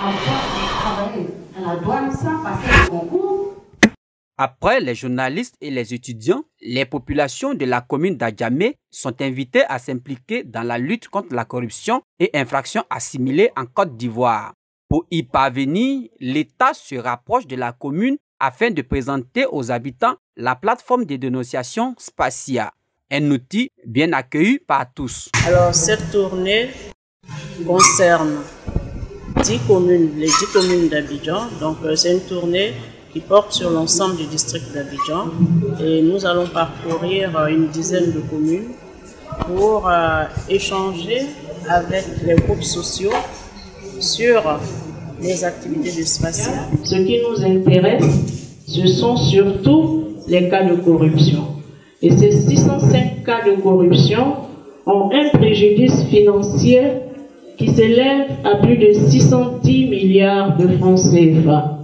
avoir travaillé à la douane sans passer le concours. Après les journalistes et les étudiants, les populations de la commune d'Adjamé sont invitées à s'impliquer dans la lutte contre la corruption et infractions assimilées en Côte d'Ivoire. Pour y parvenir, l'État se rapproche de la commune afin de présenter aux habitants la plateforme de dénonciation Spacia, un outil bien accueilli par tous. Alors cette tournée concerne 10 communes, les 10 communes d'Abidjan. Donc c'est une tournée qui porte sur l'ensemble du district d'Abidjan et nous allons parcourir une dizaine de communes pour échanger avec les groupes sociaux sur les activités de Spacia. Ce qui nous intéresse, ce sont surtout les cas de corruption. Et ces 605 cas de corruption ont un préjudice financier qui s'élève à plus de 610 milliards de francs CFA.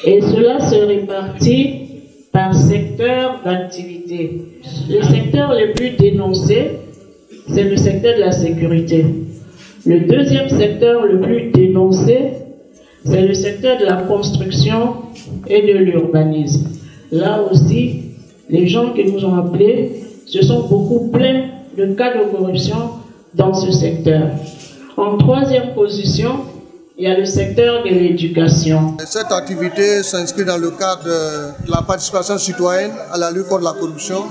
Et cela se répartit par secteur d'activité. Le secteur le plus dénoncé, c'est le secteur de la sécurité. Le deuxième secteur le plus dénoncé, c'est le secteur de la construction et de l'urbanisme. Là aussi, les gens qui nous ont appelés se sont beaucoup plaints de cas de corruption dans ce secteur. En troisième position, il y a le secteur de l'éducation. Cette activité s'inscrit dans le cadre de la participation citoyenne à la lutte contre la corruption.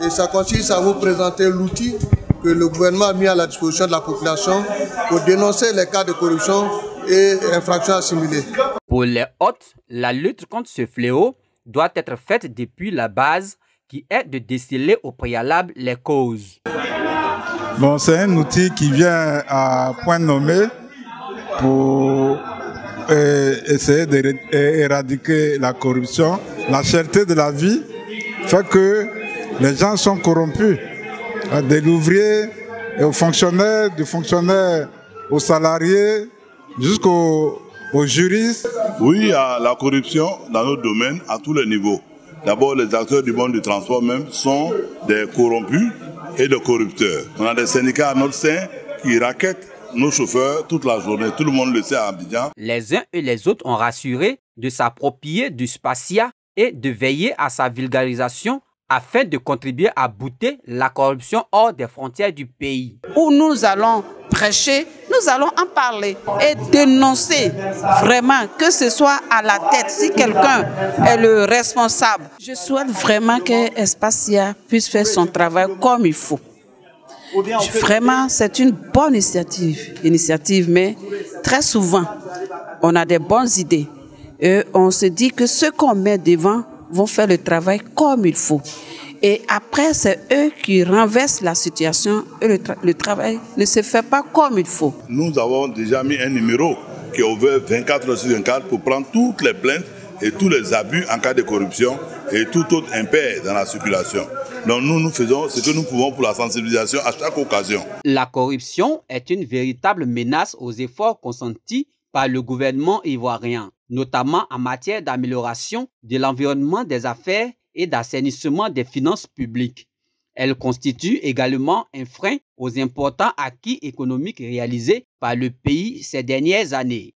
Et ça consiste à vous présenter l'outil que le gouvernement a mis à la disposition de la population pour dénoncer les cas de corruption et infractions assimilées. Pour les hôtes, la lutte contre ce fléau doit être faite depuis la base, qui est de déceler au préalable les causes. Bon, c'est un outil qui vient à point nommé pour essayer d'éradiquer la corruption. La cherté de la vie fait que les gens sont corrompus. Des ouvriers et aux fonctionnaires, du fonctionnaire aux salariés, jusqu'aux juristes. Oui, il y a la corruption dans notre domaine à tous les niveaux. D'abord, les acteurs du monde du transport même sont des corrompus et des corrupteurs. On a des syndicats à notre sein qui raquettent nos chauffeurs toute la journée. Tout le monde le sait à Abidjan. Les uns et les autres ont rassuré de s'approprier du Spacia et de veiller à sa vulgarisation afin de contribuer à bouter la corruption hors des frontières du pays. Où nous allons prêcher, nous allons en parler et dénoncer vraiment, que ce soit à la tête, si quelqu'un est le responsable. Je souhaite vraiment que Spacia puisse faire son travail comme il faut. Vraiment, c'est une bonne initiative, mais très souvent, on a des bonnes idées. Et on se dit que ceux qu'on met devant vont faire le travail comme il faut. Et après, c'est eux qui renversent la situation et le travail ne se fait pas comme il faut. Nous avons déjà mis un numéro qui est ouvert 24 heures sur 24 pour prendre toutes les plaintes et tous les abus en cas de corruption et tout autre impair dans la circulation. Donc nous faisons ce que nous pouvons pour la sensibilisation à chaque occasion. La corruption est une véritable menace aux efforts consentis par le gouvernement ivoirien, notamment en matière d'amélioration de l'environnement des affaires et d'assainissement des finances publiques. Elle constitue également un frein aux importants acquis économiques réalisés par le pays ces dernières années.